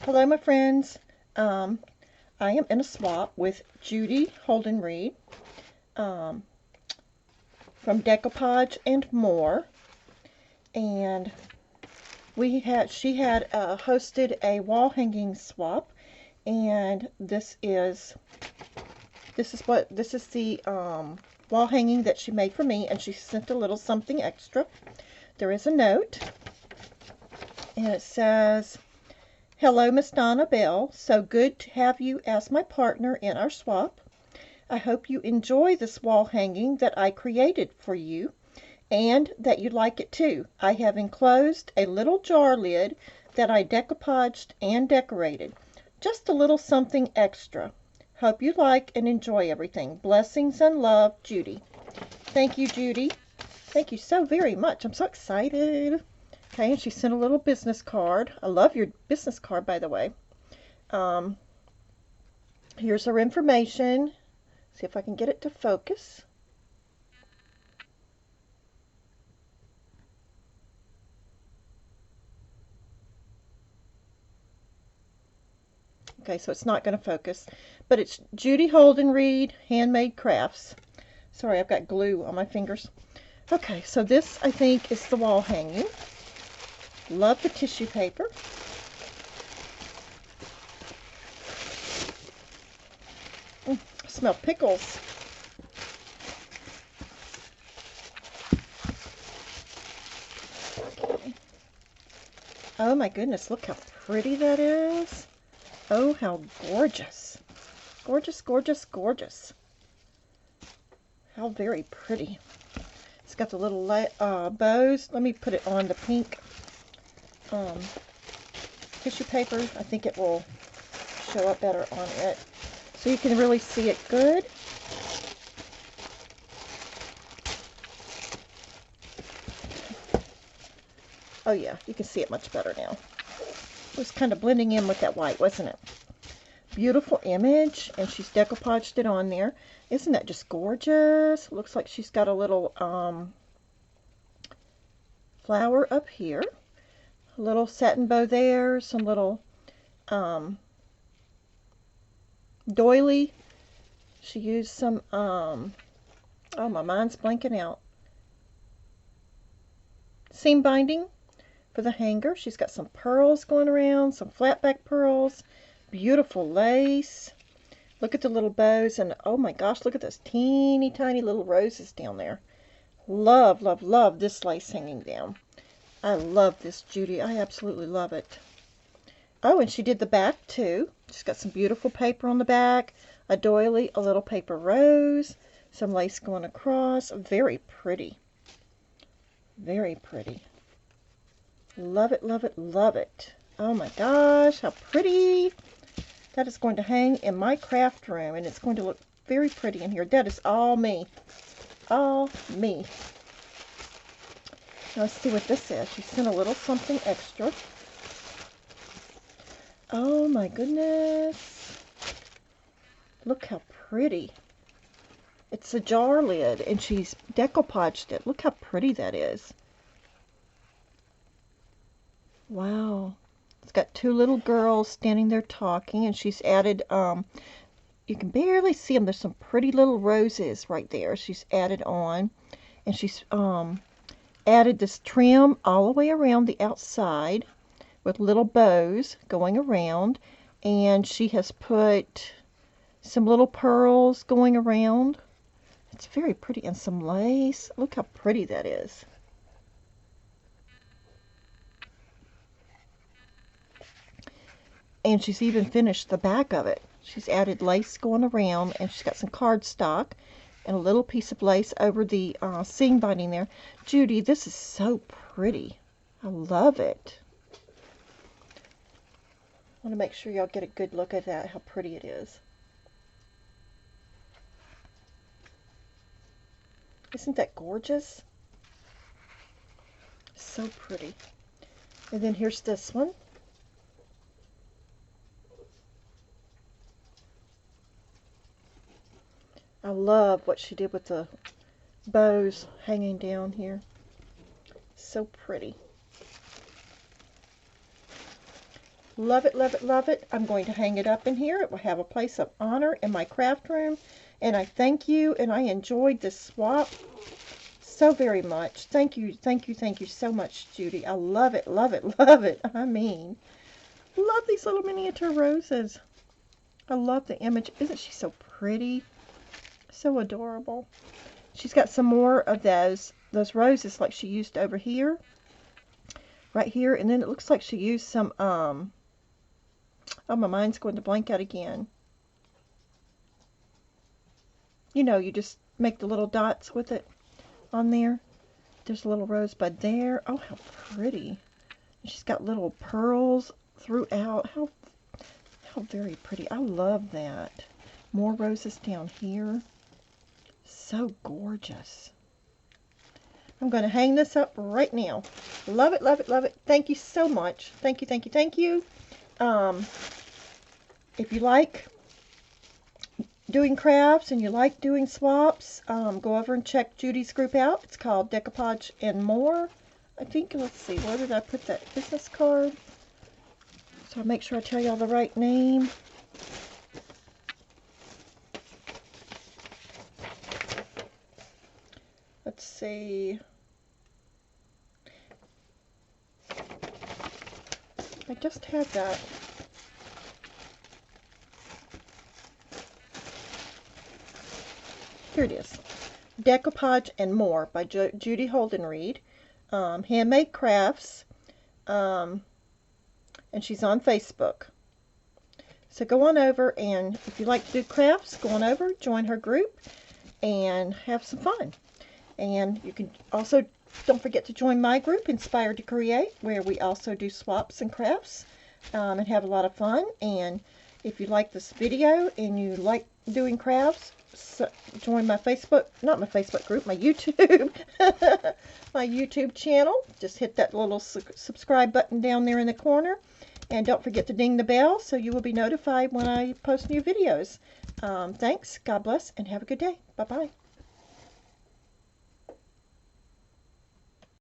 Hello, my friends. I am in a swap with Judy Holdenreid um, from Decoupage and More, and she had hosted a wall hanging swap, and this is the wall hanging that she made for me, and she sent a little something extra. There is a note, and it says, "Hello, Miss Donna Bell. So good to have you as my partner in our swap. I hope you enjoy this wall hanging that I created for you, and that you like it too. I have enclosed a little jar lid that I decoupaged and decorated. Just a little something extra. Hope you like and enjoy everything. Blessings and love, Judy." Thank you, Judy. Thank you so very much. I'm so excited. Okay, and she sent a little business card. I love your business card, by the way. Here's her information. See if I can get it to focus. Okay, so it's not going to focus, but it's Judy Holdenreid Handmade Crafts. Sorry, I've got glue on my fingers. Okay, so this, I think, is the wall hanging. Love the tissue paper. I smell pickles. Okay. Oh my goodness, look how pretty that is. Oh, how gorgeous. Gorgeous, gorgeous, gorgeous. How very pretty. It's got the little bows. Let me put it on the pink tissue paper. I think it will show up better on it, so you can really see it good. Oh yeah, you can see it much better now. It was kind of blending in with that white, wasn't it? Beautiful image, and she's decoupaged it on there. Isn't that just gorgeous? Looks like she's got a little flower up here, a little satin bow there, some little doily. She used some oh, my mind's blanking out. Seam binding for the hanger. She's got some pearls going around, some flat back pearls, beautiful lace. Look at the little bows, and oh my gosh, look at those teeny tiny little roses down there. Love, love, love this lace hanging down. I love this, Judy. I absolutely love it. Oh, and she did the back too. She's got some beautiful paper on the back, a doily, a little paper rose, some lace going across. Very pretty. Very pretty. Love it, love it, love it. Oh my gosh, how pretty. That is going to hang in my craft room, and it's going to look very pretty in here. That is all me. All me. Now let's see what this is. She sent a little something extra. Oh my goodness. Look how pretty. It's a jar lid, and she's decoupaged it. Look how pretty that is. Wow. It's got two little girls standing there talking, and she's added, you can barely see them. There's some pretty little roses right there. She's added on, and she's added this trim all the way around the outside with little bows going around, and she has put some little pearls going around. It's very pretty, and some lace. Look how pretty that is. And she's even finished the back of it. She's added lace going around, and she's got some cardstock and a little piece of lace over the seam binding there. Judy, this is so pretty. I love it. I want to make sure y'all get a good look at that, how pretty it is. Isn't that gorgeous? So pretty. And then here's this one. I love what she did with the bows hanging down here. So pretty. Love it, love it, love it. I'm going to hang it up in here. It will have a place of honor in my craft room. And I thank you, and I enjoyed this swap so very much. Thank you, thank you, thank you so much, Judy. I love it, love it, love it. I mean, love these little miniature roses. I love the image. Isn't she so pretty? So adorable. She's got some more of those roses like she used over here. Right here. And then it looks like she used some, oh, my mind's going to blank out again. You know, you just make the little dots with it on there. There's a little rosebud there. Oh, how pretty. She's got little pearls throughout. How very pretty. I love that. More roses down here. So gorgeous. I'm going to hang this up right now. Love it, love it, love it. Thank you so much. Thank you, thank you, thank you. If you like doing crafts and you like doing swaps, go over and check Judy's group out. It's called Decoupage and More. I think, let's see, where did I put that business card? So I'll make sure I tell y'all the right name. Let's see. I just had that. Here it is. Decoupage and More by Judy Holdenreid. Handmade crafts. And she's on Facebook. So go on over, and if you like to do crafts, go on over, join her group, and have some fun. And you can also, don't forget to join my group, Inspired to Create, where we also do swaps and crafts and have a lot of fun. And if you like this video and you like doing crafts, so join my Facebook, not my Facebook group, my YouTube, my YouTube channel. Just hit that little subscribe button down there in the corner. And don't forget to ding the bell so you will be notified when I post new videos. Thanks, God bless, and have a good day. Bye-bye.